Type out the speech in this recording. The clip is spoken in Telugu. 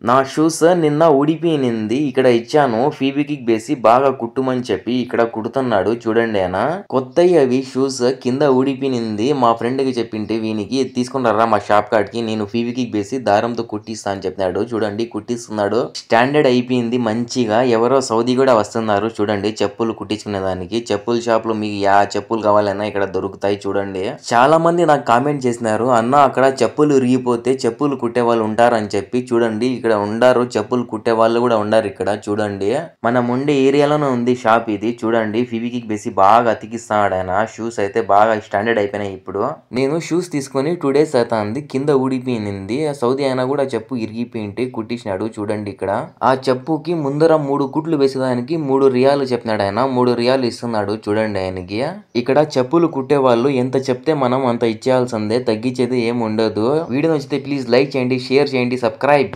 నా షూస్ నిన్న ఊడిపోయినింది. ఇక్కడ ఇచ్చాను ఫీవికిక్ బేసి బాగా కుట్టుమని చెప్పి ఇక్కడ కుడుతున్నాడు చూడండి ఆయన. కొత్తయి అవి షూస్ కింద ఊడిపోయినింది. మా ఫ్రెండ్‌కి చెప్పింటే వీనికి తీసుకొని రా మా షాప్ కాడికి నేను ఫీవికిక్ బేసి దారంతో కుట్టిస్తా అని చెప్పినాడు. చూడండి కుట్టిస్తున్నాడు. స్టాండర్డ్ అయిపోయింది మంచిగా. ఎవరో సౌదీ కూడా వస్తున్నారు చూడండి చెప్పులు కుట్టించుకునే దానికి. చెప్పుల షాప్‌లో మీకు చెప్పులు కావాలన్నా ఇక్కడ దొరుకుతాయి చూడండి. చాలా మంది నాకు కామెంట్ చేసినారు. అన్న అక్కడ చెప్పులు ఇరిగిపోతే చెప్పులు కుట్టే వాళ్ళు ఉంటారని చెప్పి చూడండి ఇక్కడ ఉండారు. చెప్పులు కుట్టే వాళ్ళు కూడా ఉండారు ఇక్కడ చూడండి. మనం ఉండే ఏరియాలోనే ఉంది షాప్ ఇది చూడండి. ఫీవికిక్ బేసి బాగా అతికిస్తున్నాడు ఆయన. షూస్ అయితే బాగా స్టాండర్డ్ అయిపోయినాయి ఇప్పుడు. నేను షూస్ తీసుకొని 2 డేస్ అవుతుంది. కింద ఊడిపోయింది. సౌదీ ఆయన కూడా చెప్పు ఇరిగిపోయింటే కుట్టించినాడు చూడండి ఇక్కడ. ఆ చెప్పుకి ముందర 3 కుట్లు వేసేదానికి 3 రియాలు చెప్పినాడు ఆయన. 3 రియాలు ఇస్తున్నాడు చూడండి ఆయనకి. ఇక్కడ చెప్పులు కుట్టే వాళ్ళు ఎంత చెప్తే మనం అంత ఇచ్చేయాల్సిందే. తగ్గించేది ఏమి ఉండదు. వీడియో నచ్చితే ప్లీజ్ లైక్ చేయండి, షేర్ చేయండి, సబ్స్క్రైబ్.